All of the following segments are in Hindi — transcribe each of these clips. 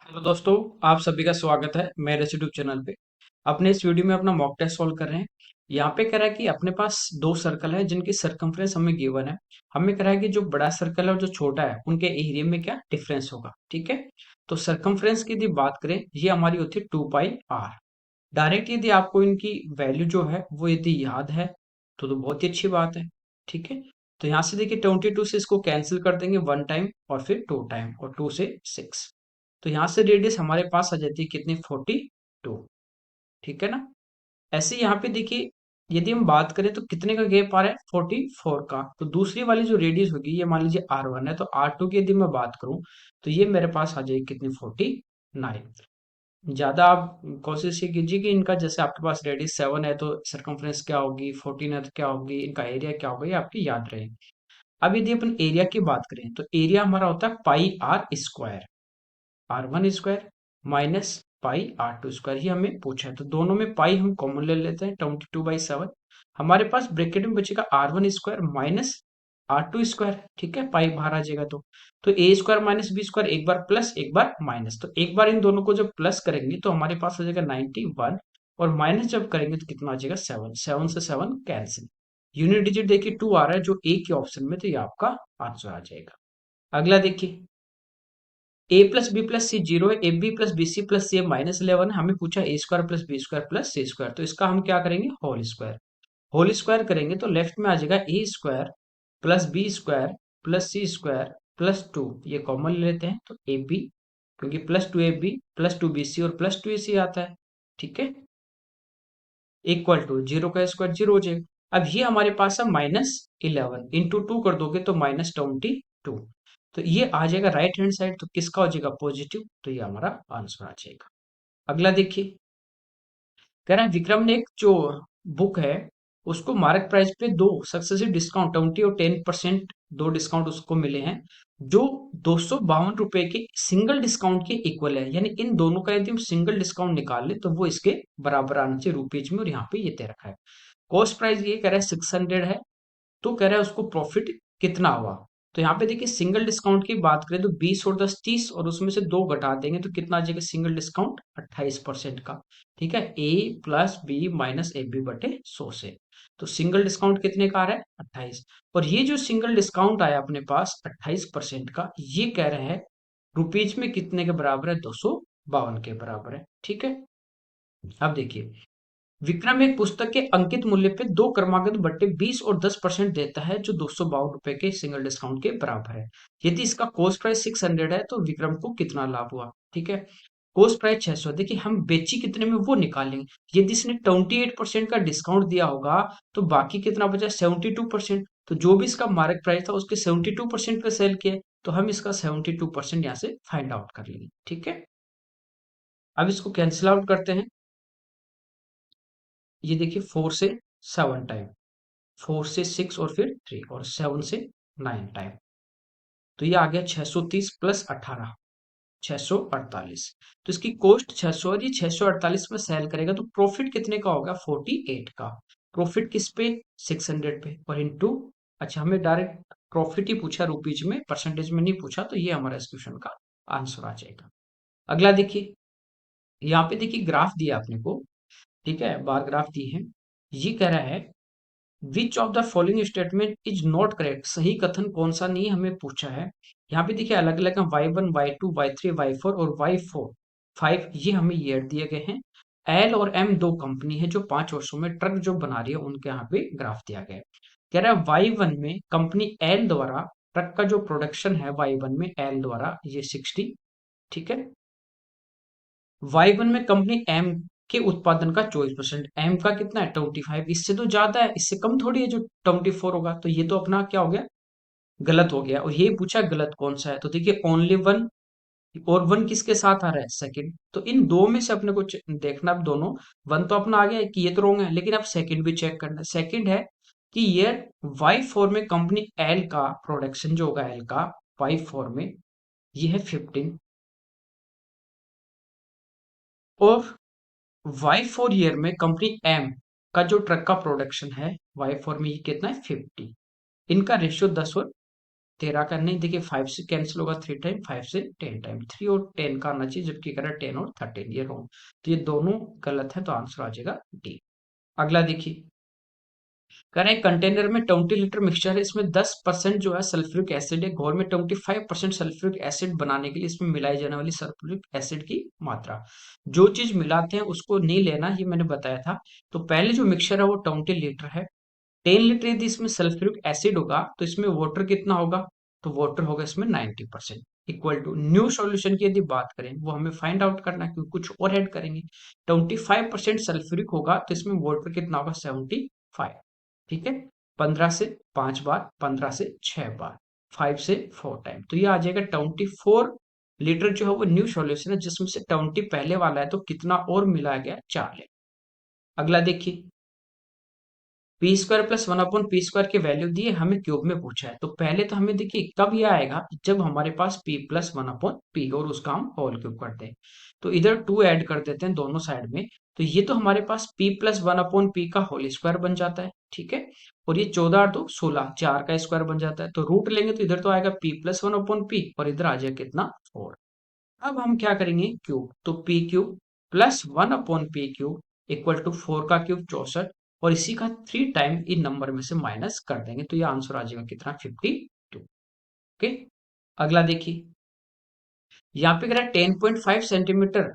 हेलो दोस्तों, आप सभी का स्वागत है मेरे यूट्यूब चैनल पे। अपने इस वीडियो में अपना मॉक टेस्ट सॉल्व कर रहे हैं। यहाँ पे कह रहा है कि अपने पास दो सर्कल है जिनकी सरकमफ्रेंस हमें गिवन है। हमें कह रहा है कि जो बड़ा सर्कल है और जो छोटा है उनके एरिया में क्या डिफरेंस होगा। ठीक है, तो सरकमफ्रेंस की यदि बात करें, ये हमारी होती है 2 पाई आर। डायरेक्ट यदि आपको इनकी वैल्यू जो है वो यदि याद है तो बहुत ही अच्छी बात है। ठीक है, तो यहाँ से देखिए 22 से इसको कैंसिल कर देंगे 1 टाइम और फिर 2 टाइम और 2 से 6। तो यहाँ से रेडियस हमारे पास आ जाती है कितनी, 42। ठीक है ना। ऐसे यहाँ पे देखिए, यदि हम बात करें तो कितने का गैप आ रहा है, 44 का। तो दूसरी वाली जो रेडियस होगी ये मान लीजिए R1 है, तो R2 की यदि मैं बात करूं तो ये मेरे पास आ जाएगी कितनी, 49। ज्यादा आप कोशिश ये कीजिए कि इनका, जैसे आपके पास रेडियस 7 है तो सरकमफ्रेंस क्या होगी, 14 है तो क्या होगी, इनका एरिया क्या होगा, ये आपकी याद रहे। अब यदि अपन एरिया की बात करें तो एरिया हमारा होता है πr²। R1² माइनस πr2² ही हमें पूछा है, तो दोनों में पाई हम कॉमन ले लेते हैं, 22/7। हमारे पास ब्रैकेट में बचेगा R1² माइनस R2²। ठीक है, पाई बाहर आ जाएगा तो A² माइनस B² एक बार प्लस एक बार माइनस, तो एक बार इन दोनों को जब प्लस करेंगे तो हमारे पास आ जाएगा 91, और माइनस जब करेंगे तो कितना आ जाएगा, 7। 7 से 7 कैंसिल। यूनिट डिजिट देखिए 2 आ रहा है जो ए के ऑप्शन में, तो ये आपका आंसर आ जाएगा। अगला देखिए, A plus B plus C 0 है, A B plus B C plus C minus 11 है। हमें पूछा A² plus B² plus C², तो इसका हम क्या करेंगे, होल स्क्वायर करेंगे तो लेफ्ट में आ जाएगा A² plus B² plus C² plus 2। ये कॉमन ले लेते हैं तो ए बी, क्योंकि +2 AB +2 BC और +2 AC आता है। ठीक है, इक्वल टू 0 का स्क्वायर 0 हो जाएगा। अब ये हमारे पास है -11, इंटू 2 कर दोगे तो -22। तो ये आ जाएगा राइट हैंड साइड, तो किसका हो जाएगा, पॉजिटिव, तो ये हमारा आंसर आ जाएगा। अगला देखिए, कह रहा है विक्रम ने एक जो बुक है उसको मार्क प्राइस पे दो सक्सेसिव डिस्काउंट 20 और 10% दो डिस्काउंट उसको मिले हैं, जो 252 रुपए के सिंगल डिस्काउंट के इक्वल है। यानी इन दोनों का यदि हम सिंगल डिस्काउंट निकाल ले तो वो इसके बराबर आना चाहिए रुपीज में, और यहाँ पे ये दे रखा है। कॉस्ट प्राइस ये कह रहा है 600 है, तो कह रहा है उसको प्रॉफिट कितना हुआ। तो यहाँ पे देखिए सिंगल डिस्काउंट की बात करें तो 20 और 10 30, और उसमें से दो घटा देंगे तो कितना आ जाएगा, सिंगल डिस्काउंट 28% का। ठीक है, A plus B minus A B बटे 100 से। तो सिंगल डिस्काउंट कितने का आ रहा है, 28। और ये जो सिंगल डिस्काउंट आया अपने पास 28% का, ये कह रहे हैं रुपीज में कितने के बराबर है, 252 के बराबर है। ठीक है, अब देखिए, विक्रम एक पुस्तक के अंकित मूल्य पे दो क्रमागत बट्टे 20 और 10% देता है, जो 252 रुपए के सिंगल डिस्काउंट के बराबर है। यदि इसका कॉस्ट प्राइस 600 है तो विक्रम को कितना लाभ हुआ। ठीक है, कॉस्ट प्राइस 600, देखिए हम बेची कितने में वो निकालेंगे। यदि इसने 28% का डिस्काउंट दिया होगा तो बाकी कितना बचा, 72%। तो जो भी इसका मार्क प्राइस था उसके 72% पे सेल किया, तो हम इसका 72% यहाँ से फाइंड आउट कर लेंगे। ठीक है, अब इसको कैंसिल आउट करते हैं। ये देखिए 4 से 7 टाइम, 4 से 6 और फिर 3, और 7 से 9 टाइम, तो ये आ गया 630 प्लस 18, 648। तो इसकी कॉस्ट 600 और ये 648 में सेल करेगा तो प्रॉफिट कितने का होगा, 48 का। प्रॉफिट किस पे, 600 पे, और इनटू, अच्छा हमें डायरेक्ट प्रॉफिट ही पूछा रुपीज में, परसेंटेज में नहीं पूछा, तो ये हमारा इस क्वेश्चन का आंसर आ जाएगा। अगला देखिए, यहाँ पे देखिए ग्राफ दिया आपने को। ठीक है, बार ग्राफ दी है। ये कह रहा है which of the following statement is not correct, सही कथन कौन सा नहीं हमें पूछा है। यहाँ पे देखिए अलग अलग Y1 Y2 Y3 Y4 और Y4 5, ये हमें ईयर दिए गए हैं। एल और एम दो कंपनी है जो 5 वर्षों में ट्रक जो बना रही है, उनके यहाँ पे ग्राफ दिया गया है। कह रहा है Y1 में कंपनी एल द्वारा ट्रक का जो प्रोडक्शन है Y1 में एल द्वारा, ये 60। ठीक है, Y1 में कंपनी एम के उत्पादन का 24%, एम का कितना है, 25। इससे तो ज्यादा है, इससे कम थोड़ी है जो 24 होगा, तो ये तो अपना क्या हो गया, गलत हो गया। और ये पूछा गलत कौन सा है, तो देखिए ओनली वन, और वन किसके साथ आ रहा है, सेकंड। तो इन दो में से अपने को देखना, अब दोनों, वन तो अपना आ गया है कि ये तो रोंग है, लेकिन अब सेकंड भी चेक करना है। सेकंड है कि ये Y4 में कंपनी एल का प्रोडक्शन जो होगा, एल का Y4 में ये है 15, और Y4 ईयर में कंपनी एम का जो ट्रक का प्रोडक्शन है Y4 में, ये कितना है, 50। इनका रेशियो 10 और 13 का नहीं, देखिए 5 से कैंसिल होगा 3 टाइम, 5 से 10 टाइम, 3 और 10 का आना चाहिए, जबकि कह रहा है 10 और 13, ये रॉन्ग। तो ये दोनों गलत है, तो आंसर आ जाएगा डी। अगला देखिए, कह रहे हैं कंटेनर में 20 लीटर मिक्सचर है, इसमें 10% जो है सल्फ्यूरिक एसिड है, घोल में 25% सल्फ्यूरिक एसिड बनाने के लिए इसमें मिलाई जाने वाली सल्फ्यूरिक एसिड की मात्रा। जो चीज मिलाते हैं उसको नहीं लेना, ये मैंने बताया था। तो पहले जो मिक्सचर है वो 20 लीटर है। 10 लीटर यदि इसमें सल्फ्यूरिक एसिड होगा तो इसमें वाटर कितना होगा? तो वाटर होगा इसमें 90%। इक्वल टू न्यू सॉल्यूशन की यदि बात करें वो हमें फाइंड आउट करना है, क्योंकि कुछ और ऐड करेंगे। 25% सल्फ्यूरिक होगा तो इसमें वाटर कितना होगा? 75। ठीक है, 15 से 5 बार, 15 से 6 बार, 5 से 4 टाइम, तो ये आ जाएगा 24 लीटर जो है वो न्यू सॉल्यूशन है, जिसमें से 20 पहले वाला है, तो कितना और मिलाया गया? 4 लीटर। अगला देखिए, P square plus 1 upon P square की वैल्यू दी है, हमें क्यूब में पूछा है। तो पहले तो हमें देखिए कब ये आएगा, जब हमारे पास पी प्लस 1 अपॉन पी और उसका हम होल क्यूब करते हैं। तो इधर 2 ऐड कर देते हैं दोनों साइड में, तो ये तो हमारे पास पी प्लस 1 अपॉन पी का होल स्क्वायर बन जाता है। ठीक है, और ये 14 और 2 16, 4 का स्क्वायर बन जाता है। तो रूट लेंगे तो इधर तो आएगा पी प्लस 1 अपॉन पी, और इधर आ जाएगा कितना? 4। अब हम क्या करेंगे? क्यूब, तो P cube plus 1 upon P cube equal to 4 का क्यूब 64, और इसी का 3 टाइम इन नंबर में से माइनस कर देंगे, तो ये आंसर आ जाएगा कितना? 52। ओके, अगला देखिए, यहाँ पे कह रहा है 10.5 सेंटीमीटर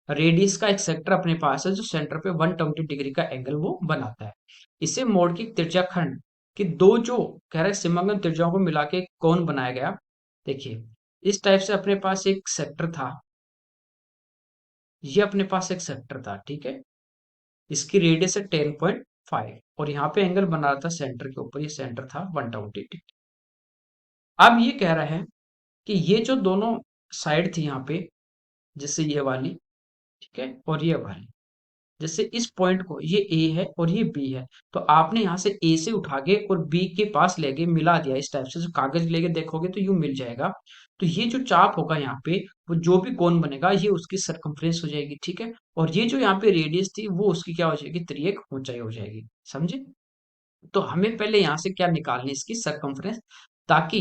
रेडियस का एक सेक्टर अपने पास है, जो सेंटर पे 120 डिग्री का एंगल वो बनाता है। इसे मोड़ की त्रिज्या खंड कि दो जो कह रहा है समग्र त्रिज्याओं को मिला के कौन बनाया गया। देखिए, इस टाइप से अपने पास एक सेक्टर था, ये अपने पास एक सेक्टर था। ठीक है, इसकी रेडियस है 10.5, और यहाँ पे एंगल बना रहा था सेंटर के ऊपर, ये सेंटर था 120 डिग्री। अब ये कह रहा है कि ये जो दोनों साइड थी यहाँ पे, जैसे ये वाली, ठीक है, और ये वाली, जैसे इस पॉइंट को, ये ए है और ये बी है, तो आपने यहाँ से ए से उठा के और बी के पास लेके मिला दिया। इस टाइप से जो कागज लेके देखोगे तो यूं मिल जाएगा। तो ये जो चाप होगा यहाँ पे, वो जो भी कोण बनेगा ये उसकी सरकमफ्रेंस हो जाएगी। ठीक है, और ये जो यहाँ पे रेडियस थी वो उसकी क्या हो जाएगी? त्रियक ऊंचाई हो जाएगी। समझे? तो हमें पहले यहाँ से क्या निकालनी है? इसकी सरकमफ्रेंस, ताकि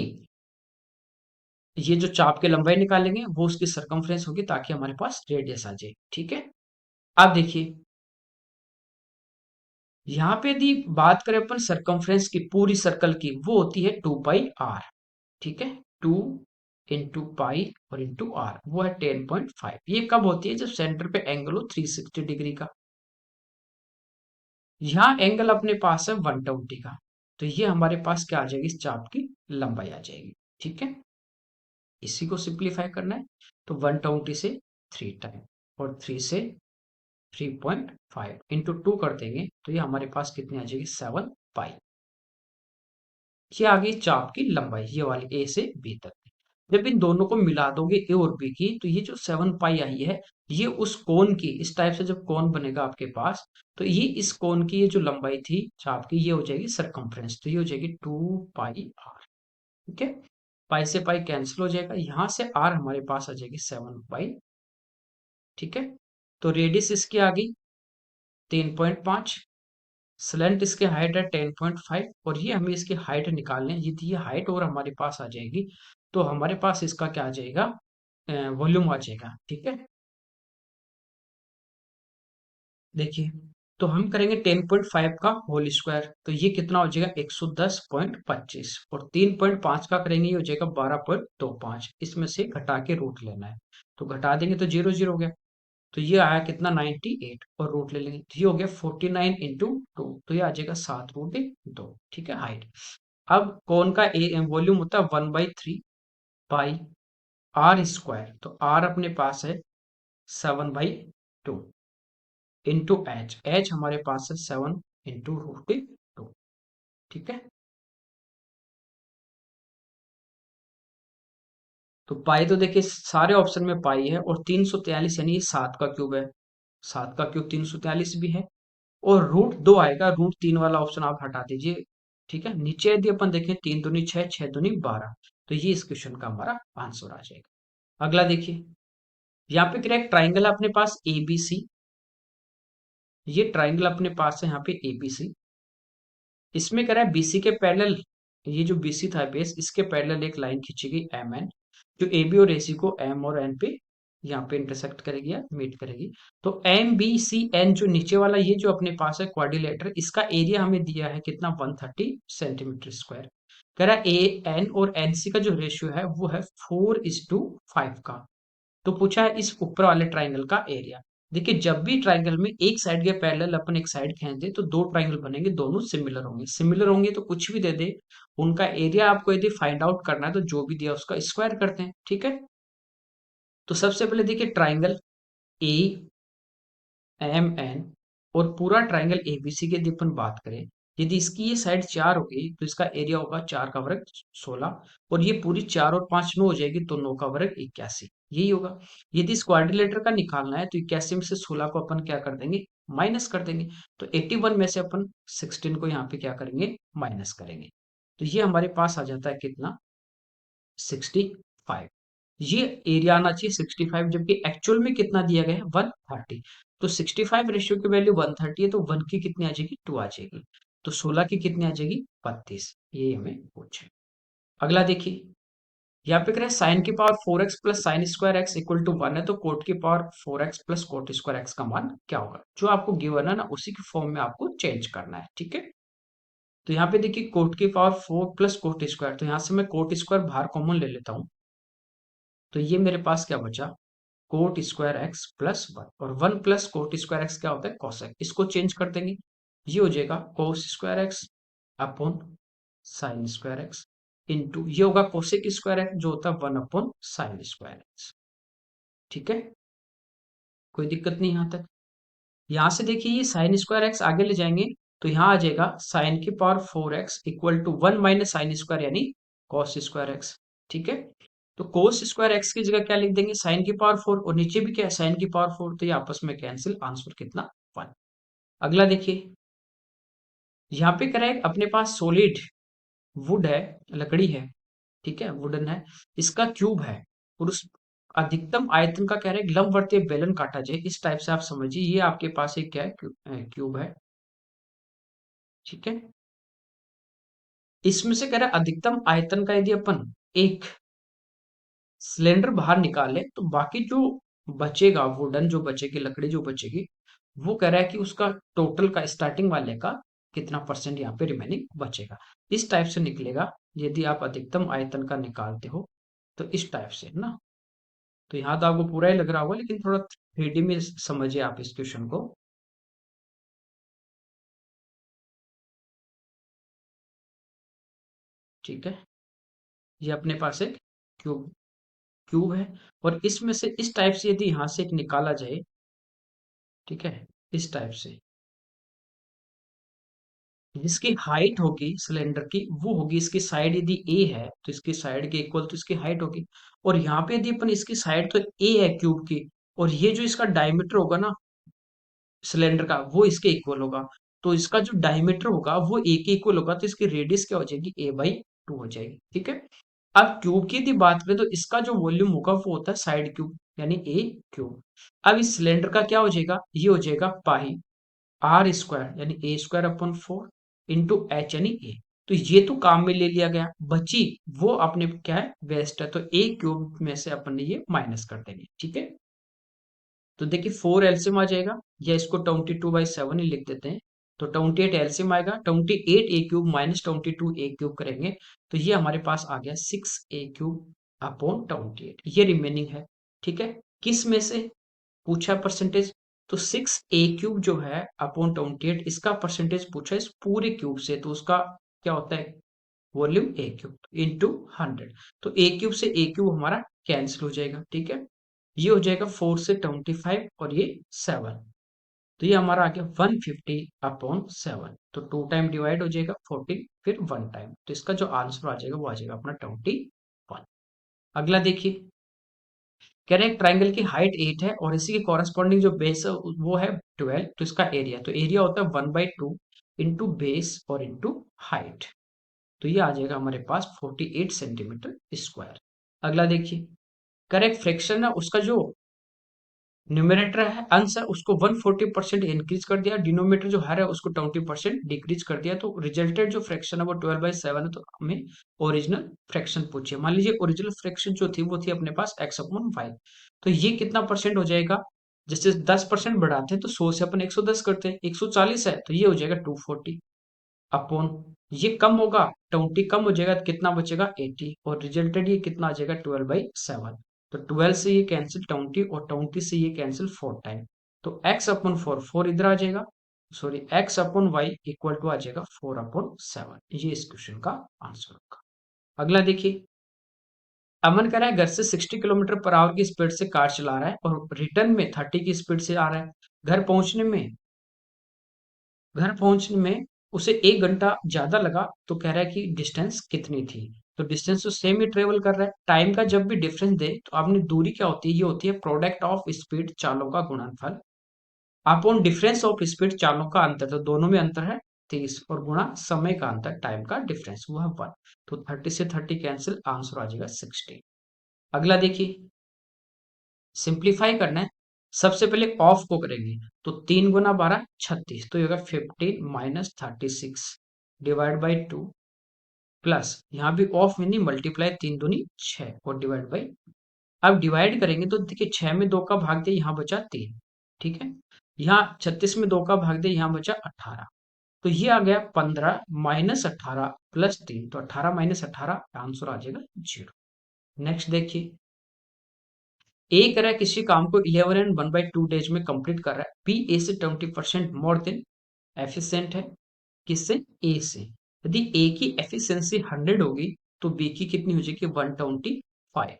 ये जो चाप की लंबाई निकालेंगे वो उसकी सरकमफ्रेंस होगी, ताकि हमारे पास रेडियस आ जाए। ठीक है, अब देखिए, यहाँ पे यदि बात करें अपन सरकमफ्रेंस की, पूरी सर्कल की, वो होती है 2 पाई आर। ठीक है, 2 इंटू पाई और इंटू आर, वो है 10.5। ये कब होती है? जब सेंटर पे एंगल हो 360 डिग्री का। यहाँ एंगल अपने पास है 120 का, तो ये हमारे पास क्या आ जाएगी? इस चाप की लंबाई आ जाएगी। ठीक है, इसी को सिंप्लीफाई करना है, तो 120 से 3 टाइम, और 3 से 3.5 इंटू 2 कर देंगे, तो ये हमारे पास कितनी आ जाएगी? 7 पाई। ये आ गई चाप की लंबाई, ये वाली ए से बी तक। जब इन दोनों को मिला दोगे ए और बी की, तो ये जो 7 पाई आई है, ये उस कोण की, इस टाइप से जब कोण बनेगा आपके पास, तो ये इस कोण की ये जो लंबाई थी चाप की, ये हो जाएगी सरकमफ्रेंस, तो ये हो जाएगी 2 पाई आर। ठीक है, पाई से पाई कैंसिल हो जाएगा, यहां से आर हमारे पास आ जाएगी 7 पाई। ठीक है, तो रेडियस इसकी आ गई 3.5, स्लेंट इसकी हाइट है 10.5, और ये हमें इसकी हाइट निकालने हैं। यदि ये हाइट और हमारे पास आ जाएगी, तो हमारे पास इसका क्या आ जाएगा? वॉल्यूम आ जाएगा। ठीक है, देखिए, तो हम करेंगे 10.5 का होल स्क्वायर, तो ये कितना हो जाएगा? 110.25, और 3.5 का करेंगे, ये हो जाएगा 12.25। इसमें से घटा के रूट लेना है, तो घटा देंगे तो जीरो जीरो हो गया, तो ये आया कितना? 98, और रूट ले लेंगे तो ये हो गया 49 इंटू 2, तो ये आ जाएगा 7√2। ठीक है, हाइट। अब कौन का ए वॉल्यूम होता है? 1/3 पाई आर स्क्वायर, तो आर अपने पास है 7/2 इंटू एच, एच हमारे पास है 7 इंटू√2। ठीक है, तो पाई तो देखिए सारे ऑप्शन में पाई है, और 343 यानी ये 7 का क्यूब है, 7 का क्यूब 343 भी है, और √2 आएगा, √3 वाला ऑप्शन आप हटा दीजिए। ठीक है, नीचे यदि अपन देखें 3 दूनी 6, 6 दूनी 12, तो ये इस क्वेश्चन का हमारा आंसर आ जाएगा। अगला देखिए, यहाँ पे क्या ट्राइंगल है अपने पास एबीसी, ये ट्राइंगल अपने पास है यहाँ पे एबीसी। इसमें कह रहा है बीसी के पैरेलल ये जो BC था बेस, इसके पैरेलल एक लाइन खींची गई MN, जो AB और AC को M और N पे यहाँ पे इंटरसेक्ट करेगी या मीट करेगी। तो MBCN जो नीचे वाला ये जो अपने पास है क्वाड्रिलेटरल, इसका एरिया हमें दिया है कितना, 130 सेंटीमीटर स्क्वायर। कह रहा है AN और NC का जो रेशियो है वो है 4:5 का। तो पूछा है इस ऊपर वाले ट्राइंगल का एरिया। देखिए जब भी ट्राइंगल में एक साइड के पैरेलल अपन एक साइड खींच दे तो दो ट्राइंगल बनेंगे, दोनों सिमिलर होंगे। सिमिलर होंगे तो कुछ भी दे दे, उनका एरिया आपको यदि फाइंड आउट करना है तो जो भी दिया उसका स्क्वायर करते हैं, ठीक है। तो सबसे पहले देखिए ट्राइंगल ए एम एन और पूरा ट्राइंगल एबीसी की यदि अपन बात करें, यदि इसकी ये साइड 4 होगी तो इसका एरिया होगा 4 का वर्ग 16, और ये पूरी 4 और 5 9 हो जाएगी तो 9 का वर्ग 81, यही होगा। यदि इस क्वाड्रिलेटर का निकालना है तो 81 में से 16 को अपन क्या कर देंगे, माइनस कर देंगे। तो 81 में से अपन 16 को यहाँ पे क्या करेंगे, माइनस करेंगे। तो ये हमारे पास आ जाता है कितना, 65। ये एरिया आना चाहिए 65, जबकि एक्चुअल में कितना दिया गया है, 130। तो 65 रेशियो की वैल्यू 130 है, तो 1 की कितनी आ जाएगी, 2 आ जाएगी। तो 16 की कितनी आ जाएगी, 32। ये हमें पूछे। अगला देखिए, यहाँ पे कह रहे हैं साइन की power 4x plus sine square X equal to 1 है, तो कोट की power 4x plus cot square X का मान क्या होगा। जो आपको गिवन है ना, उसी के फॉर्म में आपको चेंज करना है, ठीक है। तो यहाँ पे देखिए कोट की पावर 4 प्लस कोट स्क्वायर, तो यहाँ से मैं कोट स्क्वायर बाहर कॉमन ले लेता हूँ। तो ये मेरे पास क्या बचा, कोट स्क्वायर एक्स प्लस 1, और 1 प्लस कोट स्क्वायर एक्स क्या होता है, कोसेक। इसको चेंज कर देंगे, ये हो जाएगा cos square x upon sine square x into ये होगा कोसेक स्क्वायर एक्स जो होता है 1 अपॉन साइन स्क्वायर एक्स, ठीक है। कोई दिक्कत नहीं यहाँ तक। यहाँ से देखिए ये साइन स्क्वायर एक्स आगे ले जाएंगे तो यहाँ आ जाएगा साइन की power 4x equal to 1 minus sine square यानी कॉस स्क्वायर एक्स, ठीक है। तो कोस स्क्वायर एक्स की जगह क्या लिख देंगे, साइन की पावर 4, और नीचे भी क्या है, साइन की पावर 4, तो ये आपस में कैंसिल, आंसर कितना, 1। अगला देखिए, यहाँ पे कह रहा है अपने पास सॉलिड वुड है, लकड़ी है, ठीक है, वुडन है, इसका क्यूब है, और उस अधिकतम आयतन का कह रहे हैं लंबवर्तीय बेलन काटा जाए, इस टाइप से आप समझिए। ये आपके पास एक क्या है, क्यूब है, ठीक है। इसमें से कह रहा है अधिकतम आयतन का यदि अपन एक सिलेंडर बाहर निकाले तो बाकी जो बचेगा, वुडन जो बचेगी, लकड़ी जो बचेगी, वो कह रहा है कि उसका टोटल का स्टार्टिंग वाले का कितना परसेंट यहाँ पे रिमेनिंग बचेगा। इस टाइप से निकलेगा यदि आप अधिकतम आयतन का निकालते हो, तो इस टाइप से ना। तो यहाँ तो आपको पूरा ही लग रहा होगा, लेकिन थोड़ा 3D में समझिए आप इस क्वेश्चन को, ठीक है। ये अपने पास एक क्यूब क्यूब है, और इसमें से इस टाइप से यदि यहाँ से एक निकाला जाए, ठीक है, इस टाइप से, जिसकी हाइट होगी सिलेंडर की वो होगी, इसकी साइड यदि ए है तो इसकी साइड के इक्वल तो इसकी हाइट होगी। और यहाँ पे यदि अपन इसकी साइड तो ए है क्यूब की, और ये जो इसका डायमीटर होगा ना सिलेंडर का, वो इसके इक्वल होगा। तो इसका जो डायमीटर होगा वो ए के इक्वल होगा, तो इसकी रेडियस क्या हो जाएगी, A/2 हो जाएगी, ठीक है। अब क्यूब की यदि बात करें तो इसका जो वॉल्यूम होगा वो होता है साइड क्यूब यानी ए क्यूब। अब इस सिलेंडर का क्या हो जाएगा, ये हो जाएगा पाई आर स्क्वायर यानी A² अपॉन 4 इंटू एच यानी ए। तो ये तो काम में ले लिया गया, बची वो अपने क्या है, वेस्ट है, तो ए क्यूब में से अपन ने ये माइनस कर देंगे, ठीक है। तो देखिए 4 एलसीएम आ जाएगा, या इसको 22/7 ही लिख देते हैं। तो 28 एलसीएम आएगा, 28 ए क्यूब माइनस 22 ए क्यूब करेंगे तो ये हमारे पास आ गया 6 a³ अपॉन 28, ये रिमेनिंग है, ठीक है। किस में से पूछा परसेंटेज, तो 6 a³ जो है अपॉन 28 इसका परसेंटेज पूछा है इस पूरे क्यूब से, तो उसका क्या होता है, वॉल्यूम a³ इंटू 100। तो a³ से a³ हमारा कैंसिल हो जाएगा, ठीक है। ये हो जाएगा 4 से 25 और ये 7, तो ये हमारा आ गया 150/7। तो 2 टाइम डिवाइड हो जाएगा 14, फिर 1 टाइम, तो इसका जो आंसर आ जाएगा वो आ जाएगा अपना 21। अगला देखिए, कह रहे हैं ट्राइंगल की हाइट 8 है और इसी के कॉरेस्पॉन्डिंग जो बेस है वो है 12, तो इसका एरिया, तो एरिया होता है 1/2 इंटू बेस और इंटू हाइट। तो ये आ जाएगा हमारे पास 48 सेंटीमीटर स्क्वायर। अगला देखिए, करेक्ट फ्रैक्शन है उसका जो न्यूमरेटर है अंश है उसको 140% इंक्रीज कर दिया, डिनोमिनेटर जो हर है उसको 20% डिक्रीज कर दिया, तो रिजल्टेड जो फ्रैक्शन है वो 12/7 है, तो हमें ओरिजिनल फ्रैक्शन पूछिए। मान लीजिए ओरिजिनल फ्रैक्शन जो थी वो थी अपने पास x/5, तो ये कितना परसेंट हो जाएगा? जैसे 10% बढ़ाते हैं तो 100 से अपन 110 करते हैं, 140 है तो ये हो जाएगा 240 अपॉन, ये कम होगा 20 कम हो जाएगा तो कितना बचेगा 80, और रिजल्टेड ये कितना आ जाएगा 12/7, तो 12 से ये कैंसिल 20 और 20 से ये कैंसिल 4 टाइम, तो x/4 4 इधर आ जाएगा, सॉरी x/y इक्वल टू आ जाएगा 4/7, ये इस क्वेश्चन का आंसर होगा। अगला देखिए, अमन कह रहा है घर से 60 किलोमीटर पर आवर की स्पीड से कार चला रहा है और रिटर्न में 30 की स्पीड से आ रहा है। घर पहुंचने में उसे 1 घंटा ज्यादा लगा, तो कह रहा है कि डिस्टेंस कितनी थी? तो डिस्टेंस तो सेम ही ट्रेवल कर रहा है, टाइम का जब भी डिफरेंस दे तो आपने दूरी क्या होती है, ये होती है प्रोडक्ट ऑफ स्पीड चालों का गुणनफल अपॉन डिफरेंस ऑफ स्पीड चालों का अंतर, तो दोनों में अंतर है 30 और गुणा समय का अंतर टाइम का डिफरेंस वो है 1, तो 30 से 30 कैंसिल, आंसर आ जाएगा 60। अगला देखिए, सिंप्लीफाई करना है, सबसे पहले ऑफ को करेंगे, तो 3 गुना 12 36, तो ये होगा 15 माइनस 36 डिवाइड बाई 2 प्लस यहाँ भी ऑफ में नहीं मल्टीप्लाई 3 दूनी 6 और डिवाइड बाई, अब डिवाइड करेंगे तो देखिए 6 में 2 का भाग दे यहाँ बचा 3, ठीक है, यहाँ 36 में 2 का भाग दे यहाँ बचा 18, तो ये आ गया 15 माइनस 18 प्लस 3, तो 18 माइनस 18 आंसर आ जाएगा 0। नेक्स्ट देखिए, ए कर रहा है किसी काम को 11 एंड 1/2 डेज में कंप्लीट कर रहा है, बी ए से 20% मोर देन एफिशिएंट है, किससे? ए से। यदि ए की एफिशिएंसी 100 होगी तो बी की कितनी हो जाएगी 125।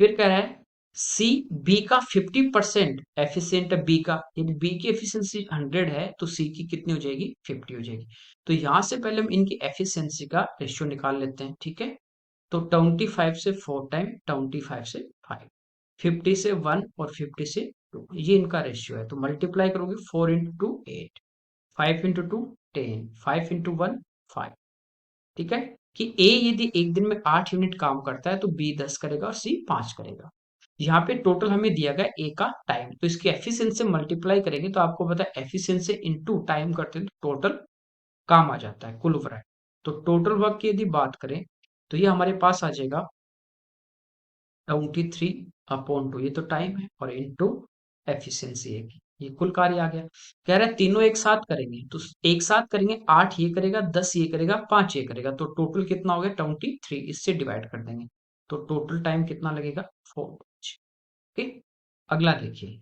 फिर कह रहा है सी बी का 50% एफिशिएंट है, बी का, यदि बी की एफिशिएंसी 100 है तो सी की कितनी हो जाएगी 50 हो जाएगी, तो यहां से पहले हम इनकी एफिशिएंसी का रेशियो निकाल लेते हैं, ठीक है, तो 25 से 4 टाइम 25 से 5, 50 से 1 और 50 से 2, ये इनका रेशियो है, तो मल्टीप्लाई करोगे 4 इंटू 8, 5 इंटू 2 10, 5 इंटू 1 5, ठीक है, कि ए यदि एक दिन में 8 यूनिट काम करता है तो बी 10 करेगा और सी 5 करेगा। यहाँ पे टोटल हमें दिया गया ए का टाइम, तो इसकी एफिशिएंसी से मल्टीप्लाई करेंगे तो आपको पता है एफिशिएंसी इंटू टाइम करते हैं तो टोटल काम आ जाता है कुल वर्क, तो टोटल वर्क की यदि बात करें तो ये हमारे पास आ जाएगा 23/2, ये तो टाइम है, और इंटू एफिशिएंसी है, ये कुल कार्य आ गया। कह रहा है तीनों एक साथ करेंगे, तो एक साथ करेंगे 8 ये करेगा 10 ये करेगा 5 ये करेगा, तो टोटल कितना हो गया 23, इससे डिवाइड कर देंगे तो टोटल टाइम कितना लगेगा 4। ओके, अगला देखिए,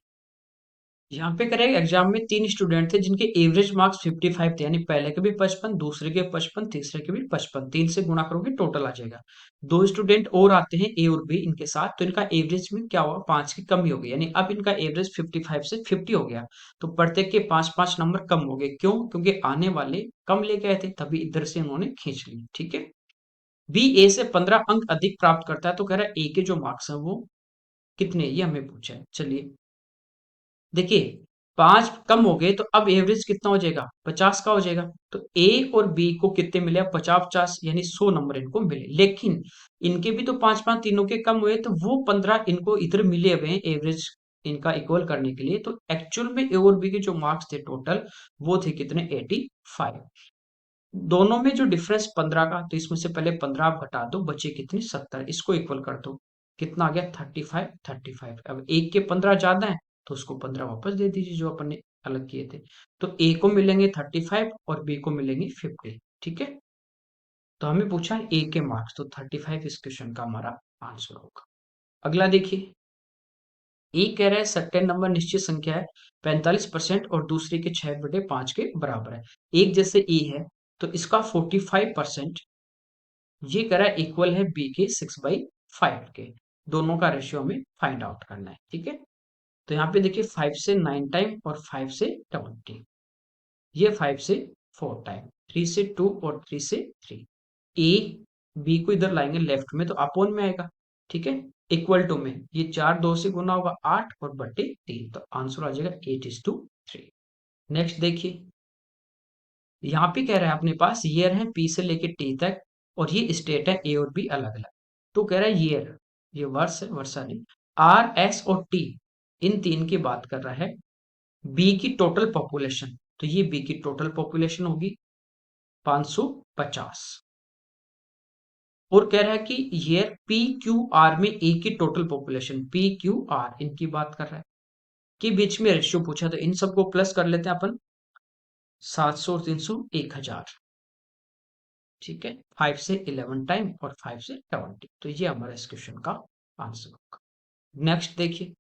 यहाँ पे करेंगे एग्जाम में 3 स्टूडेंट थे जिनके एवरेज मार्क्स 55 थे, यानी पहले के भी 55, दूसरे के 55, तीसरे के भी 55, 3 से गुणा करोगे टोटल आ जाएगा। 2 स्टूडेंट और आते हैं ए और बी इनके साथ, तो इनका एवरेज में क्या होगा 5 की कमी होगी, यानी अब इनका एवरेज 55 से 50 हो गया, तो प्रत्येक के 5-5 नंबर कम हो गए, क्यों? क्योंकि आने वाले कम लेके आए थे, तभी इधर से उन्होंने खींच ली, ठीक है। बी ए से 15 अंक अधिक प्राप्त करता है, तो कह रहा है ए के जो मार्क्स है वो कितने, ये हमें पूछा है। चलिए देखिए, 5 कम हो गए तो अब एवरेज कितना हो जाएगा 50 का हो जाएगा, तो ए और बी को कितने मिले 50-50, यानी 100 नंबर इनको मिले, लेकिन इनके भी तो 5-5 तीनों के कम हुए, तो वो 15 इनको इधर मिले हुए हैं एवरेज इनका इक्वल करने के लिए, तो एक्चुअल में ए और बी के जो मार्क्स थे टोटल वो थे कितने 85, दोनों में जो डिफरेंस 15 का, तो इसमें से पहले 15 आप घटा दो, बचे कितने 70, इसको इक्वल कर दो, कितना आ गया 35। अब एक के 15 ज्यादा है तो उसको 15 वापस दे दीजिए जो अपन ने अलग किए थे, तो ए को मिलेंगे 35 और बी को मिलेंगे 50, ठीक है, तो हमें पूछा है ए के मार्क्स, तो 35 इस क्वेश्चन का हमारा आंसर होगा। अगला देखिए, ए कह रहा है सट्टे नंबर निश्चित संख्या है 45% और दूसरे के 6/5 के बराबर है, एक जैसे ए है तो इसका 45% ये कह रहा है इक्वल है बी के 6/5 के, दोनों का रेशियो हमें फाइंड आउट करना है, ठीक है, तो यहाँ पे देखिए 5 से 9 टाइम और 5 से 20, ये 5 से 4 टाइम, 3 से 2 और 3 से 3, ए बी को इधर लाएंगे लेफ्ट में तो अपोन में आएगा, ठीक है, इक्वल टू में ये 4 2 से गुना होगा 8 और बटे 3, तो आंसर आ जाएगा 8:3। नेक्स्ट देखिए, यहाँ पे कह रहा है अपने पास ईयर है पी से लेके टी तक और ये स्टेट है ए और बी अलग अलग, तो कह रहा है ईयर, ये वर्ष है वर्षा नहीं, आर एस और टी इन तीन की बात कर रहा है। बी की टोटल पॉपुलेशन, तो ये बी की टोटल पॉपुलेशन होगी 550। और कह रहा है कि ये पी क्यू आर में ए की total population, P Q R इनकी बात कर रहा है कि बीच में रेशियो पूछा, तो इन सबको प्लस कर लेते हैं अपन। 700 और 300 1000। ठीक है, 5 से 11 टाइम और 5 से 20, तो ये हमारा इस क्वेश्चन का आंसर होगा। नेक्स्ट देखिए,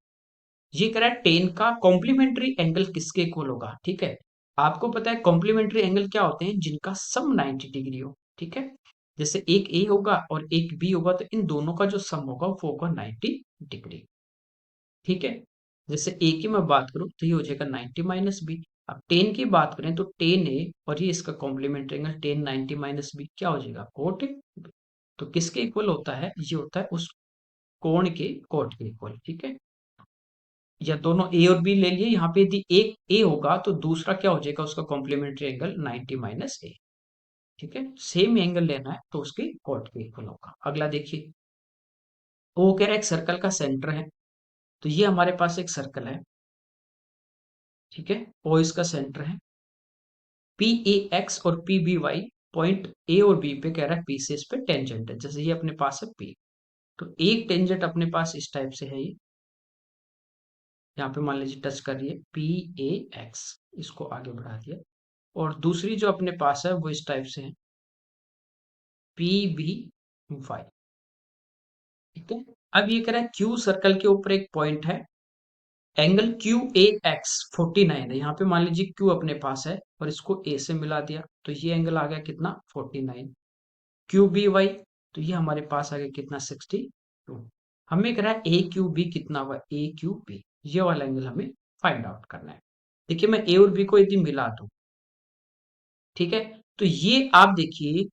ये कह रहा है 10 का कॉम्प्लीमेंट्री एंगल किसके इक्वल होगा। ठीक है, आपको पता है कॉम्प्लीमेंट्री एंगल क्या होते हैं, जिनका सम 90 डिग्री हो। ठीक है, जैसे एक ए होगा और एक बी होगा, तो इन दोनों का जो सम होगा वो होगा 90 डिग्री। ठीक है, जैसे ए की मैं बात करूं तो ये हो जाएगा 90 माइनस बी। अब 10 की बात करें तो 10 ए और ये इसका कॉम्प्लीमेंट्री एंगल 10 90 माइनस बी क्या हो जाएगा, कोट। तो किसके इक्वल होता है, ये होता है उस कोण के कोट के इक्वल। ठीक है, या दोनों ए और बी ले लिए, यहाँ पे यदि एक ए होगा तो दूसरा क्या हो जाएगा, उसका कॉम्प्लीमेंट्री एंगल 90 माइनस ए। ठीक है, सेम एंगल लेना है तो उसके कोट के इक्वल होगा। अगला देखिए, ओ कह रहा है एक सर्कल का सेंटर है, तो ये हमारे पास एक सर्कल है। ठीक है, ओ इसका सेंटर है। पी ए एक्स और P B Y point A और बी पे कह रहा है पी से इस पे टेंजेंट है, जैसे ये अपने पास है पी, तो एक टेंजेंट अपने पास इस टाइप से है, ये यहाँ पे मान लीजिए टच करिए पी ए एक्स, इसको आगे बढ़ा दिया। और दूसरी जो अपने पास है वो इस टाइप से है पी बी वाई। ठीक है, अब ये कह रहा है क्यू सर्कल के ऊपर एक पॉइंट है, एंगल क्यू ए एक्स 49 है। यहाँ पे मान लीजिए क्यू अपने पास है और इसको ए से मिला दिया, तो ये एंगल आ गया कितना 49। क्यू बी वाई, तो ये हमारे पास आ गया कितना 62। हमें कह रहा है ए क्यू बी कितना हुआ, ए क्यू बी, ये वाला एंगल हमें फाइंड आउट करना है। देखिए मैं ए और बी को यदि मिला दूं, ठीक है, तो ये आप देखिए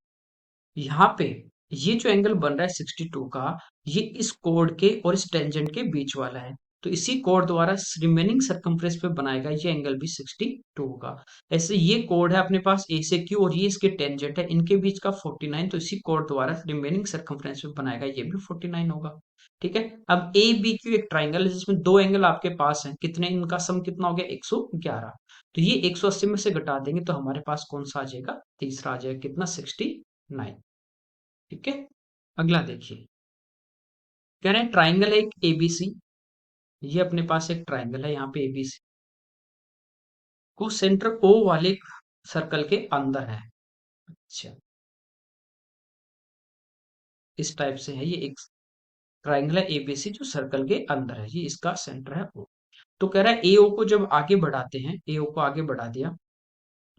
यहाँ पे ये जो एंगल बन रहा है 62 का, ये इस कोड के और इस टेंजेंट के बीच वाला है, तो इसी कोड द्वारा रिमेनिंग सरकमफ्रेंस पे बनाएगा ये एंगल भी 62 होगा। ऐसे ये कोड है अपने पास ए से क्यू और ये इसके टेंजेंट है, इनके बीच का 49, तो इसी कोड द्वारा रिमेनिंग सरकमफ्रेंस पे बनाएगा ये भी 49 होगा। ठीक है, अब ए बी क्यू एक ट्राइंगल है जिसमें दो एंगल आपके पास हैं, कितने, इनका सम कितना हो गया 111, तो ये 180 में से घटा देंगे तो हमारे पास कौन सा आ जाएगा, तीसरा आ जाएगा कितना 69। ठीक है, अगला देखिए, कह रहे हैं ट्राइंगल है एक एबीसी, ये अपने पास एक ट्राइंगल है यहाँ पे एबीसी, को सेंटर ओ वाले सर्कल के अंदर है। अच्छा, इस टाइप से है, ये एक ट्राइंगल है एबीसी जो सर्कल के अंदर है, ये इसका सेंटर है ओ। तो कह रहा है एओ को जब आगे बढ़ाते हैं, एओ को आगे बढ़ा दिया,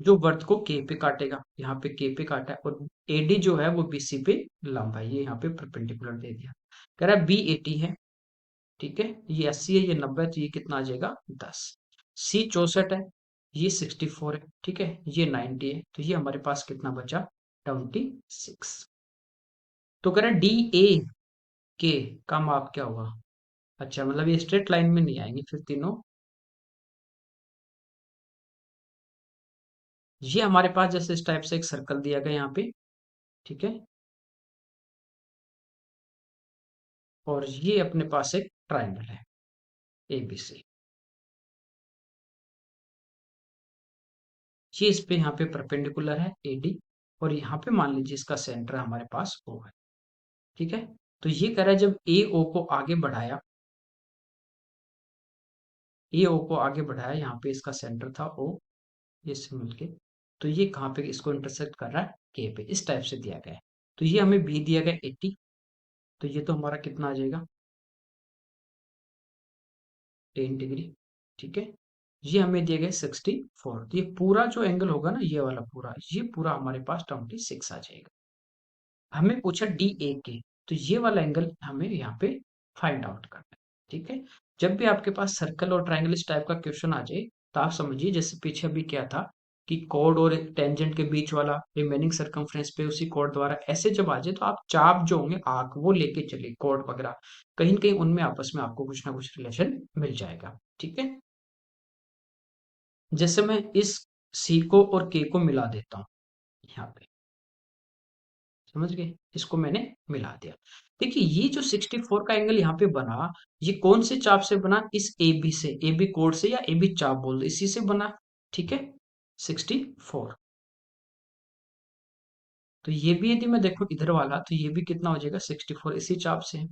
जो वर्त को के पे काटेगा, यहाँ पे के पे काटा है, और एडी जो है वो बीसी पे लंबा है, ये यहाँ पे परपेंडिकुलर दे दिया। कह रहा है बी 80 है, ठीक है, ये 80 है, ये 90 है, तो ये कितना आ जाएगा 10। सी 64 है, ये 64 है, ठीक है, ये 90 है, तो ये हमारे पास कितना बचा 26। तो कह रहा है डी ए के का माप क्या होगा। अच्छा, मतलब ये स्ट्रेट लाइन में नहीं आएंगे फिर तीनों, ये हमारे पास जैसे इस टाइप से एक सर्कल दिया गया यहाँ पे। ठीक है, और ये अपने पास एक ट्राइंगल है एबीसी, ये इस पे यहाँ पे परपेंडिकुलर है एडी, और यहाँ पे मान लीजिए इसका सेंटर हमारे पास ओ है। ठीक है, तो ये कह रहा है जब ए ओ को आगे बढ़ाया, ए ओ को आगे बढ़ाया, यहाँ पे इसका सेंटर था ओ, ये से मिलके, तो ये कहाँ पे इसको इंटरसेक्ट कर रहा है के पे, इस टाइप से दिया गया है। तो ये हमें बी दिया गया 80, तो ये तो हमारा कितना आ जाएगा 10 डिग्री। ठीक है, ये हमें दिया गया 64, तो ये पूरा जो एंगल होगा ना, ये वाला पूरा, ये पूरा हमारे पास 26 आ जाएगा। हमें पूछा डी ए के, तो ये वाला एंगल हमें यहाँ पे फाइंड आउट करना है। ठीक है, जब भी आपके पास सर्कल और ट्राइंगल इस टाइप का क्वेश्चन आ जाए, तो आप समझिए जैसे पीछे अभी क्या था कि कोड और टेंजेंट के बीच वाला रिमेनिंग सरकमफ्रेंस पे उसी कोड द्वारा, ऐसे जब आ जाए तो आप चाप जो होंगे आर्क वो लेके चलिए, कोड वगैरह कहीं न कहीं उनमें आपस में आपको कुछ ना कुछ रिलेशन मिल जाएगा। ठीक है, जैसे मैं इस सी को और के को मिला देता हूँ यहाँ पे, समझ गए, इसको मैंने मिला दिया। देखिए ये जो 64 का एंगल यहाँ पे बना, ये कौन से चाप से बना? इस ए बी से, ए बी कोड से, या ए बी चाप बोल दो, इसी से बना। ठीक है, 64। तो ये भी यदि मैं देखूं इधर वाला, तो ये भी कितना हो जाएगा? 64, इसी चाप से है।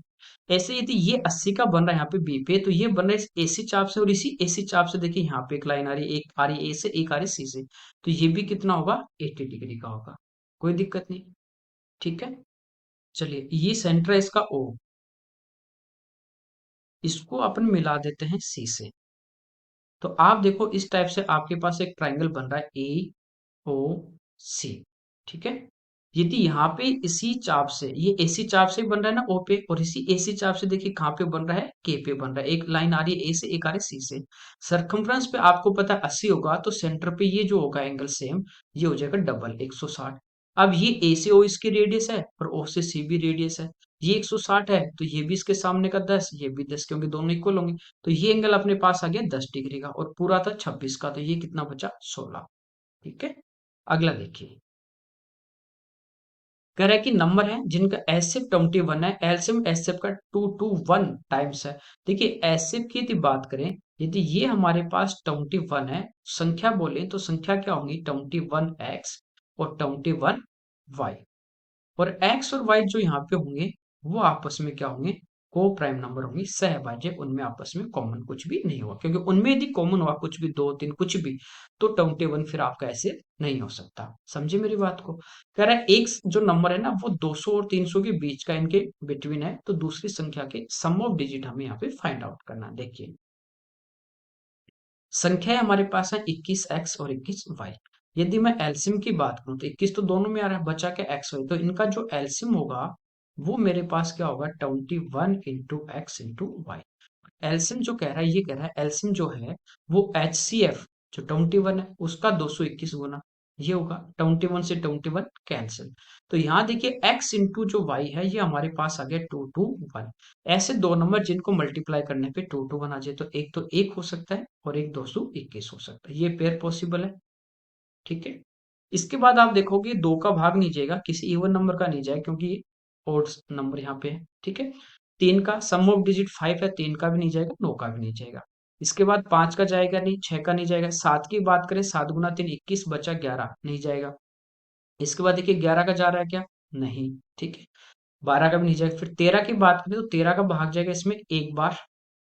ऐसे यदि ये 80 का बन रहा है यहाँ पे बी पे, तो ये बन रहा है इस एसी चाप से, और इसी एसी चाप से देखिए यहाँ पे एक लाइन आ रही है, एक आ रही है ए से, एक आ रही है सी से। तो ये भी कितना होगा? 80 डिग्री का होगा। कोई दिक्कत नहीं। ठीक है, चलिए ये सेंटर है इसका ओ, इसको अपन मिला देते हैं सी से। तो आप देखो इस टाइप से आपके पास एक ट्राइंगल बन रहा है ए ओ सी। ठीक है, यदि यहाँ पे इसी चाप से, ये एसी चाप से बन रहा है ना ओ पे, और इसी एसी चाप से देखिए कहाँ पे बन रहा है? के पे बन रहा है। एक लाइन आ रही है ए से, एक आ रही है सी से। सरकमफ्रेंस पे आपको पता है 80 होगा, तो सेंटर पे ये जो होगा एंगल सेम, ये हो जाएगा डबल 160। अब ये ए से ओ इसकी रेडियस है, और ओ से सी भी रेडियस है। ये 160 है, तो ये भी इसके सामने का 10, ये भी 10, क्योंकि दोनों इक्वल होंगे। तो ये एंगल अपने पास आ गया 10 डिग्री का, और पूरा था 26 का, तो ये कितना बचा? 16। ठीक है, अगला देखिए। कह रहा है कि नंबर है जिनका एसएफ 21 है, एलसीएम एसएफ का 221 टाइम्स है। देखिए एसएफ की यदि बात करें, यदि ये हमारे पास 21 है, संख्या बोले तो संख्या क्या होंगी? 21x और 21y। और एक्स और वाई जो यहाँ पे होंगे, वो आपस में क्या होंगे? को प्राइम नंबर होंगे, सहभाज्य। उनमें आपस में कॉमन कुछ भी नहीं होगा, क्योंकि उनमें यदि कॉमन हुआ कुछ भी, दो तीन कुछ भी, तो 21 फिर आपका ऐसे नहीं हो सकता। समझे मेरी बात को? कह रहा है एक जो नंबर है ना, वो 200 और 300 के बीच का, इनके बिटवीन है, तो दूसरी संख्या के सम ऑफ डिजिट हमें यहाँ पे फाइंड आउट करना है। देखिए संख्या हमारे पास है 21x और 21y। यदि मैं एलसीएम की बात करूं, तो 21 तो दोनों में आ रहा है, बचा क्या? X Y. तो इनका जो एलसीएम होगा, वो मेरे पास क्या होगा? 21 into X into Y. LCM जो कह रहा है, ये कह रहा है एलसीएम जो है वो एचसीएफ जो 21 है उसका 221 गुना, ये होगा। 21 से 21 कैंसिल। तो यहाँ देखिए x इंटू जो y है, ये हमारे पास आ गया 221। ऐसे दो नंबर जिनको मल्टीप्लाई करने पे 221 आ जाए, तो एक हो सकता है, और एक 221 हो सकता है। ये पेयर पॉसिबल है। ठीक है, इसके बाद आप देखोगे दो का भाग नहीं जाएगा, किसी इवन नंबर का नहीं जाएगा, क्योंकि ये ओड नंबर यहाँ पे है। ठीक है, तीन का सम ऑफ डिजिट 5 है, तीन का भी नहीं जाएगा, नौ का भी नहीं जाएगा। इसके बाद पांच का जाएगा नहीं, छह का नहीं जाएगा। सात की बात करें, 7 गुना 3 21, बचा 11, नहीं जाएगा। इसके बाद देखिए 11 का जा रहा है क्या? नहीं। ठीक है, 12 का भी नहीं जाएगा। फिर 13 की बात करें, तो 13 का भाग जाएगा इसमें एक बार,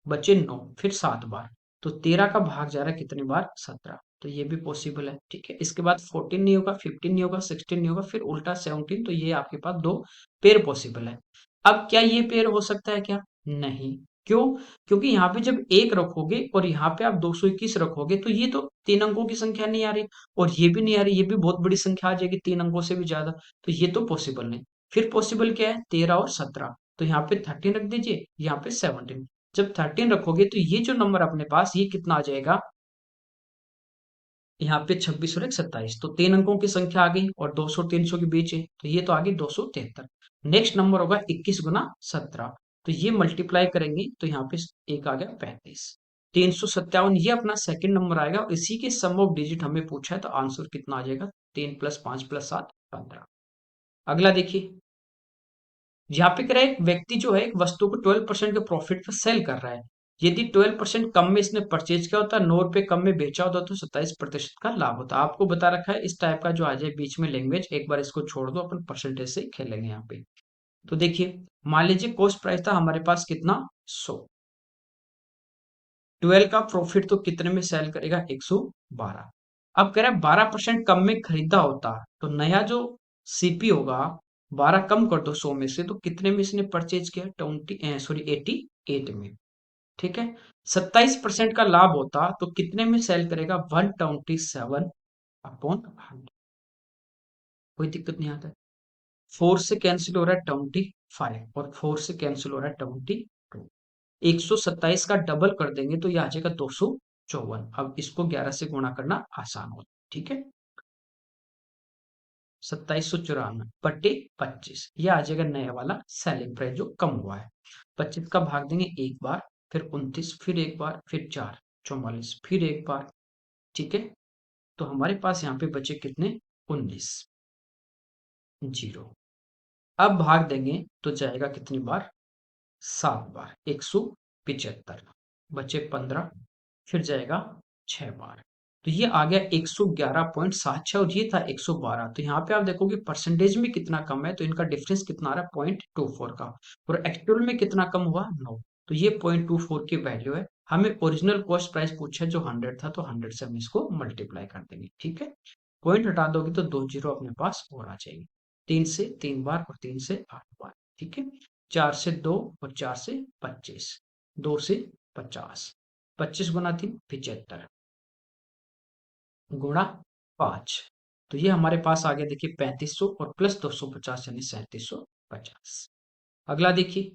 बचे 9, फिर 7 बार। तो 13 का भाग जा रहा है कितनी बार? 17। तो ये भी पॉसिबल है। ठीक है, इसके बाद 14 नहीं होगा, 15 नहीं होगा, 16 नहीं होगा, फिर उल्टा 17। तो ये आपके पास दो पेयर पॉसिबल है। अब क्या ये पेयर हो सकता है क्या? नहीं। क्यों? क्योंकि यहाँ पे जब एक रखोगे और यहाँ पे आप 221 रखोगे, तो ये तो तीन अंकों की संख्या नहीं आ रही, और ये भी नहीं आ रही, ये भी बहुत बड़ी संख्या आ जाएगी, तीन अंकों से भी ज्यादा। तो ये तो पॉसिबल नहीं। फिर पॉसिबल क्या है? 13 और 17। तो यहाँ पे 13 रख दीजिए, यहाँ पे 17। जब 13 रखोगे, तो ये जो नंबर अपने पास, ये कितना आ जाएगा? यहाँ पे 26 और एक 27, तो तीन अंकों की संख्या आ गई, और 200 300 के बीच है, तो ये तो आ गई 273। नेक्स्ट नंबर होगा 21 गुना 17। तो ये मल्टीप्लाई करेंगे, तो यहाँ पे एक आ गया 35। 357 ये अपना सेकंड नंबर आएगा, और इसी के सम ऑफ डिजिट हमें पूछा है, तो आंसर कितना आ जाएगा? 3 प्लस 5 प्लस 7 15। अगला देखिए, यहाँ पे कह रहा है एक व्यक्ति जो है एक वस्तु को 12% के प्रॉफिट पर सेल कर रहा है। यदि 12% कम में इसने परचेज किया होता, 9 रुपए कम में बेचा होता, तो 27% का लाभ होता। आपको बता रखा है इस टाइप का जो आ जाए बीच में लैंग्वेज, एक बार इसको छोड़ दो, अपन परसेंटेज से खेलेंगे यहाँ पे। तो देखिए मान लीजिए कॉस्ट प्राइस था हमारे पास कितना? 100। 12 का प्रॉफिट तो कितने में सेल करेगा? 112। अब कह रहा है 12% कम में खरीदा होता, तो नया जो सीपी होगा, 12 कम कर दो 100 में से, तो कितने में इसने परचेज किया? 88 में। ठीक है, 27% का लाभ होता, तो कितने में सेल करेगा? 127/100। कोई दिक्कत नहीं आता है। 4 से कैंसिल हो रहा है 25, और 4 से कैंसिल हो रहा है 22। 127 का डबल कर देंगे, तो ये आ जाएगा 254। अब इसको 11 से गुणा करना आसान होता है। ठीक है, 2794/25, ये आ जाएगा नया वाला सेलिंग प्राइस जो कम हुआ है। 25 का भाग देंगे एक बार, फिर 29, फिर एक बार, फिर 4, 44, फिर एक बार। ठीक है, तो हमारे पास यहाँ पे बचे कितने? 19, जीरो। अब भाग देंगे तो जाएगा कितनी बार, 7 बार, 175, बचे 15, फिर जाएगा 6 बार। तो ये आ गया 111.76 और ये था 112। तो यहाँ पे आप देखोगे परसेंटेज में कितना कम है, तो इनका डिफरेंस कितना आ रहा है, 0.24 का। और एक्चुअल में कितना कम हुआ, 9। तो ये 0.24 की वैल्यू है। हमें ओरिजिनल कॉस्ट प्राइस पूछा है जो 100 था, तो 100 से हम इसको मल्टीप्लाई कर देंगे। ठीक है, पॉइंट हटा दोगे तो 2 जीरो अपने पास और आ जाएगी। 3 से 3 बार और 3 से 8 बार। ठीक है, 4 से 2 और 4 से 25, 2 से 50, 25 गुना 3 75 गुणा 5। तो ये हमारे पास आ गया देखिए 3500 और प्लस 250 यानी 3750। अगला देखिए,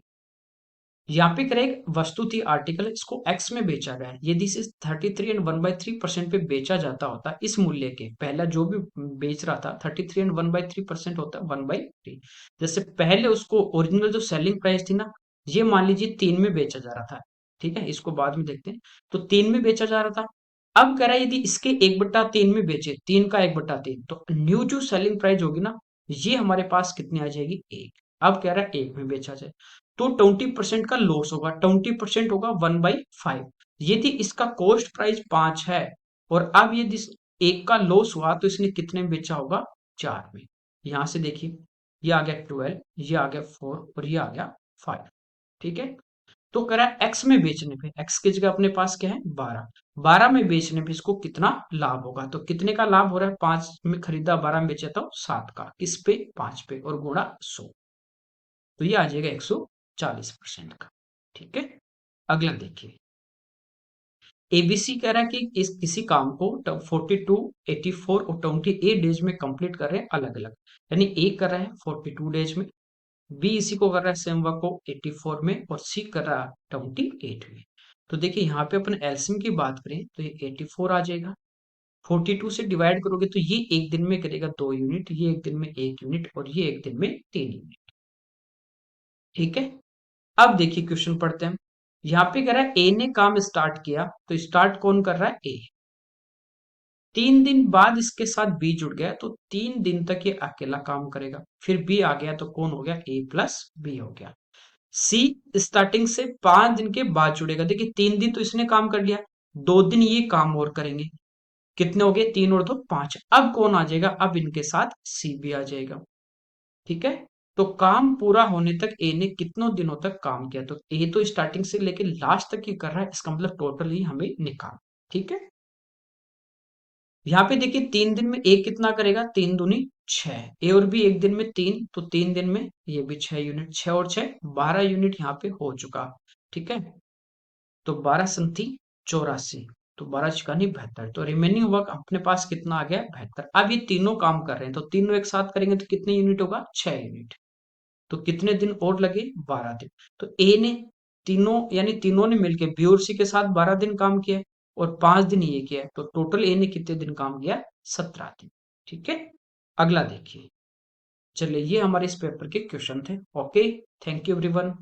यहाँ पे करें, एक वस्तु थी आर्टिकल, इसको एक्स में बेचा गया है। यदि इसे 33 और 1/3% पे बेचा जाता होता, इस मूल्य के पहला जो भी बेच रहा था 33 और 1/3% होता 1/3। जैसे पहले उसको ओरिजिनल जो सेलिंग प्राइस थी ना, ये मान लीजिए 3 में बेचा जा रहा था। ठीक है, इसको बाद में देखते हैं। तो 3 में बेचा जा रहा था। अब कह रहा है यदि इसके 1/3 में बेचे, 3 का 1/3, तो न्यू जो सेलिंग प्राइस होगी ना, ये हमारे पास कितनी आ जाएगी, 1। अब कह रहा है 1 में बेचा जाए, तो 20% का लॉस होगा। 20% होगा 1/5। यदि इसका कॉस्ट प्राइस 5 है और अब यदि एक का लॉस हुआ, तो इसने कितने में बेचा होगा, 4 में। यहां से देखिए, ये आ गया 12, ये आ गया 4 और ये आ गया 5। ठीक है, तो कह रहा है एक्स में बेचने पे, एक्स की जगह अपने पास क्या है, 12। 12 में बेचने पे इसको कितना लाभ होगा, तो कितने का लाभ हो रहा है, 5 में खरीदा, 12 में बेचा, तो 7 का, किस पे, 5 पे, और गुणा 100। तो ये आ जाएगा 140% का। ठीक है, अगला देखिए, एबीसी कह रहा है कि इस किसी काम को 42, 84 और 28 डेज में कंप्लीट कर रहे हैं अलग अलग। यानी ए कर रहा है 42 डेज में, बी इसी को कर रहा है सेम वर्क को 84 में, और सी कर रहा है 28 में। तो देखिए यहाँ पे अपन एलसीएम की बात करें तो ये 84 आ जाएगा। 42 से डिवाइड करोगे तो ये एक दिन में करेगा 2 यूनिट, ये एक दिन में 1 यूनिट, और ये एक दिन में 3 यूनिट। ठीक है, अब देखिए क्वेश्चन पढ़ते हैं। यहाँ पे कह रहा है ए ने काम स्टार्ट किया, तो स्टार्ट कौन कर रहा है, ए। 3 दिन बाद इसके साथ बी जुड़ गया, तो 3 दिन तक ये अकेला काम करेगा। फिर बी आ गया, तो कौन हो गया, ए प्लस बी हो गया। सी स्टार्टिंग से 5 दिन के बाद जुड़ेगा। देखिए 3 दिन तो इसने काम कर लिया, 2 दिन ये काम और करेंगे। कितने हो गए, 3 और 2 5। अब कौन आ जाएगा, अब इनके साथ सी भी आ जाएगा। ठीक है, तो काम पूरा होने तक ए ने कितनों दिनों तक काम किया, तो ए तो स्टार्टिंग से लेके लास्ट तक ही कर रहा है, इसका मतलब टोटल ही हमें निकाल। ठीक है, यहाँ पे देखिए 3 दिन में ए कितना करेगा, 3 दूनी 6, ए और बी एक दिन में 3, तो 3 दिन में ये भी 6 यूनिट, 6 और 6 12 यूनिट यहाँ पे हो चुका। ठीक है, तो 12×7 = 84, तो 12×6 = 72, तो रिमेनिंग वर्क अपने पास कितना आ गया, 72। अब ये तीनों काम कर रहे हैं, तो तीनों एक साथ करेंगे तो कितने यूनिट होगा, 6 यूनिट। तो कितने दिन और लगे, 12 दिन। तो ए ने तीनों, यानी तीनों ने मिलकर बी और सी के साथ 12 दिन काम किया है, और 5 दिन ये किया है, तो टोटल ए ने कितने दिन काम किया, 17 दिन। ठीक है, अगला देखिए। चलिए, ये हमारे इस पेपर के क्वेश्चन थे। Okay, thank you everyone.